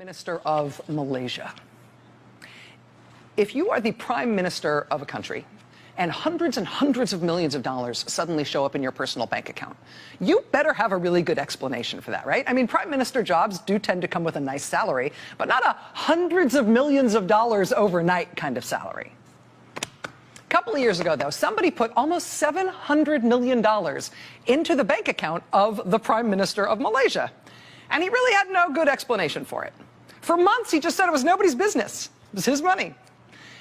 Minister of Malaysia. If you are the Prime Minister of a country and hundreds of millions of dollars suddenly show up in your personal bank account, you better have a really good explanation for that, right? I mean, Prime Minister jobs do tend to come with a nice salary, but not a hundreds of millions of dollars overnight kind of salary. A couple of years ago, though, somebody put almost $700 million into the bank account of the Prime Minister of Malaysia. And he really had no good explanation for it. For months, he just said it was nobody's business. It was his money.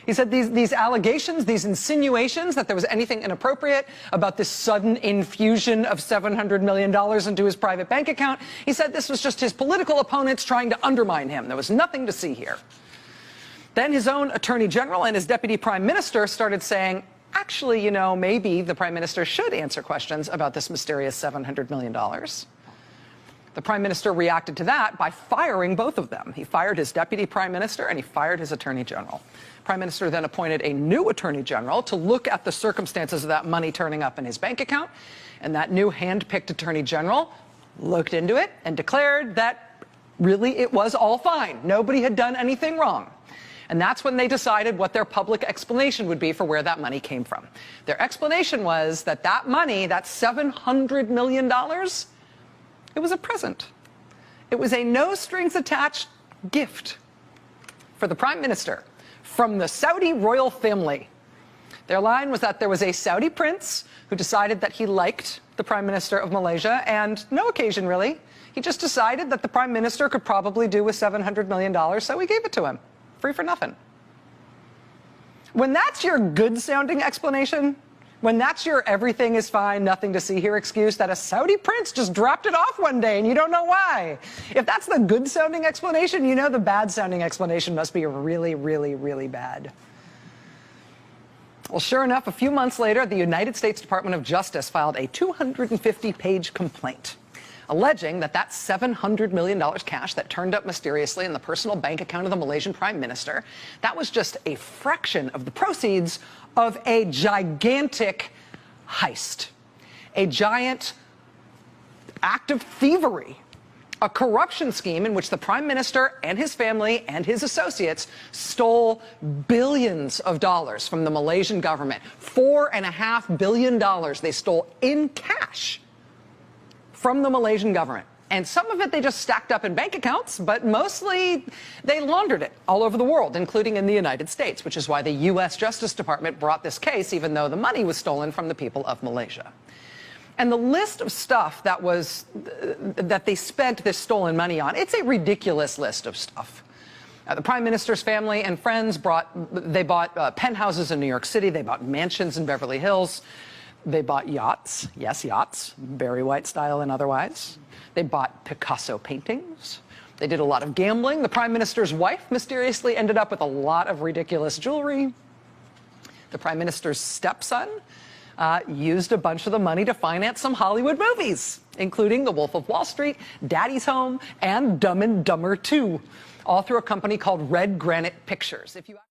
He said these allegations, these insinuations that there was anything inappropriate about this sudden infusion of $700 million into his private bank account, he said this was just his political opponents trying to undermine him. There was nothing to see here. Then his own Attorney General and his Deputy Prime Minister started saying, actually, you know, maybe the Prime Minister should answer questions about this mysterious $700 million. The Prime Minister reacted to that by firing both of them. He fired his Deputy Prime Minister and he fired his Attorney General. Prime Minister then appointed a new Attorney General to look at the circumstances of that money turning up in his bank account. And that new hand-picked Attorney General looked into it and declared that really it was all fine. Nobody had done anything wrong. And that's when they decided what their public explanation would be for where that money came from. Their explanation was that that money, that $700 million, it was a present. It was a no-strings-attached gift for the Prime Minister from the Saudi royal family. Their line was that there was a Saudi prince who decided that he liked the Prime Minister of Malaysia, and no occasion really. He just decided that the Prime Minister could probably do with $700 million, so he gave it to him, free for nothing. When that's your good-sounding explanation, when that's your everything is fine, nothing to see here excuse, that a Saudi prince just dropped it off one day and you don't know why. If that's the good-sounding explanation, you know the bad-sounding explanation must be really, really, really bad. Well, sure enough, a few months later, the United States Department of Justice filed a 250-page complaint alleging that that $700 million cash that turned up mysteriously in the personal bank account of the Malaysian Prime Minister, that was just a fraction of the proceeds of a gigantic heist, a giant act of thievery, a corruption scheme in which the Prime Minister and his family and his associates stole billions of dollars from the Malaysian government. $4.5 billion they stole in cash from the Malaysian government. And some of it they just stacked up in bank accounts, but mostly they laundered it all over the world, including in the United States, which is why the U.S. Justice Department brought this case, even though the money was stolen from the people of Malaysia. And the list of stuff that they spent this stolen money on, it's a ridiculous list of stuff. The Prime Minister's family and friends bought penthouses in New York City, they bought mansions in Beverly Hills, they bought yachts, yes, yachts, Barry White style and otherwise. They bought Picasso paintings. They did a lot of gambling. The Prime Minister's wife mysteriously ended up with a lot of ridiculous jewelry. The Prime Minister's stepson used a bunch of the money to finance some Hollywood movies, including The Wolf of Wall Street, Daddy's Home, and Dumb and Dumber 2, all through a company called Red Granite Pictures.